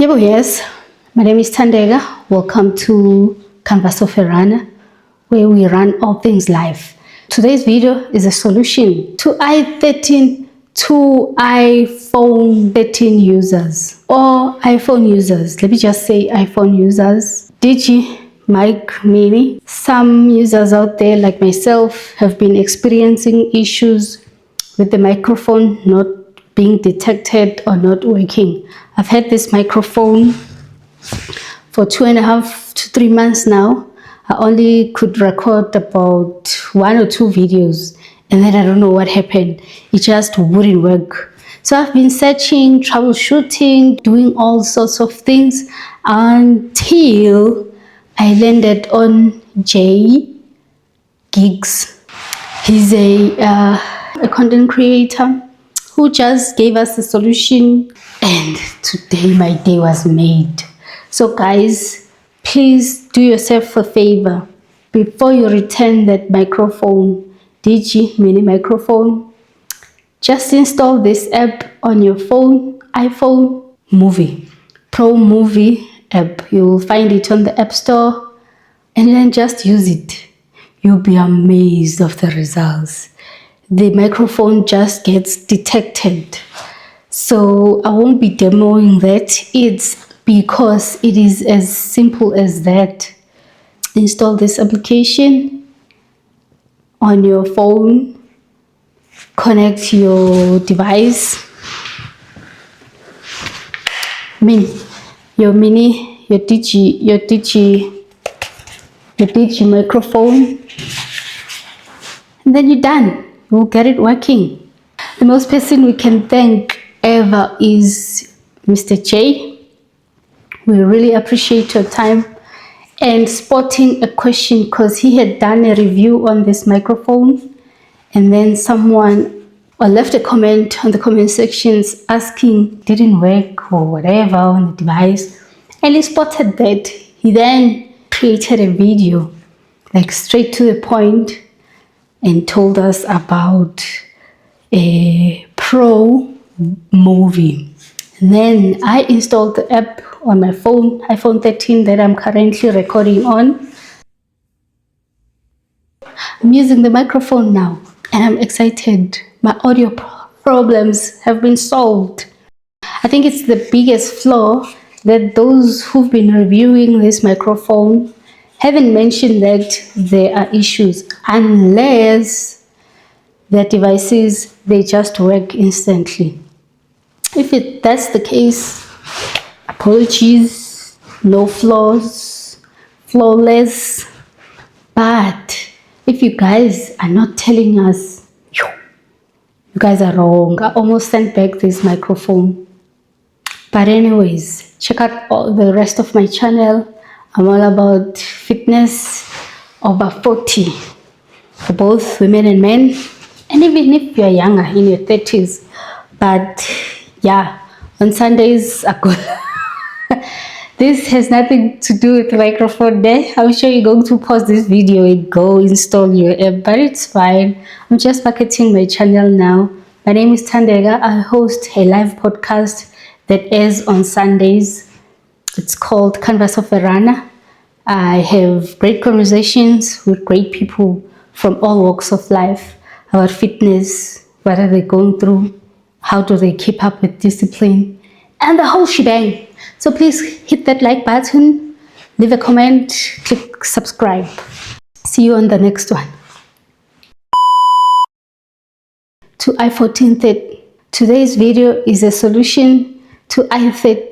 Yes, my name is Thandeka. Welcome to Canvas of a Runner, where we run all things live. Today's video is a solution to iPhone 13 users or iPhone users. Let me just say iPhone users. DJI Mic Mini. Some users out there like myself have been experiencing issues with the microphone not being detected or not working. I've had this microphone for 2.5 to 3 months now. I only could record about 1 or 2 videos, and then I don't know what happened. It just wouldn't work. So I've been searching, troubleshooting, doing all sorts of things until I landed on Jay Gigs. He's a content creator who just gave us a solution, and today my day was made. So guys, please do yourself a favor. Before you return that microphone, DJI Mini microphone, just install this app on your phone, iPhone Movie, ProMovie app. You will find it on the App Store, and then just use it. You'll be amazed of the results. The microphone just gets detected. So I won't be demoing that. It's because it is as simple as that. Install this application on your phone, connect your device, your DJI microphone, and then you're done. We'll get it working. The most person we can thank ever is Mr. J. We really appreciate your time and spotting a question, because he had done a review on this microphone, and then someone left a comment on the comment sections asking didn't work or whatever on the device, and he spotted that. He then created a video like straight to the point and told us about a ProMovie. Then I installed the app on my phone, iPhone 13 that I'm currently recording on. I'm using the microphone now and I'm excited. My audio problems have been solved. I think it's the biggest flaw that those who've been reviewing this microphone haven't mentioned, that there are issues, unless their devices, they just work instantly. If that's the case, apologies, no flaws, flawless. But if you guys are not telling us, you guys are wrong. I almost sent back this microphone. But anyways, check out all the rest of my channel. I'm all about fitness, over 40, for both women and men, and even if you're younger, in your 30s. But yeah, on Sundays I go. This has nothing to do with the microphone there. I'm sure you're going to pause this video and go install your app, but it's fine. I'm just marketing my channel now. My name is Thandeka. I host a live podcast that airs on Sundays. It's called Canvas of a Runner. I have great conversations with great people from all walks of life about fitness, what are they going through, how do they keep up with discipline, and the whole shebang. So please hit that like button, leave a comment, click subscribe. See you on the next one. To iPhone 13. Today's video is a solution to iPhone 13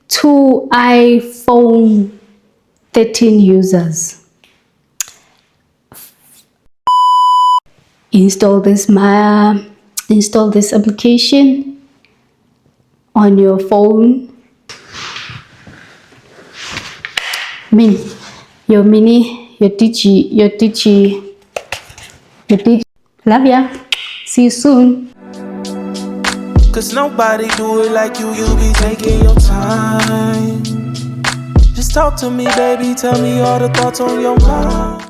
to iPhone 13 users. Install this application on your phone, your DJI. Love ya. See you soon. Cause nobody do it like you be taking your time. Just talk to me, baby, tell me all the thoughts on your mind.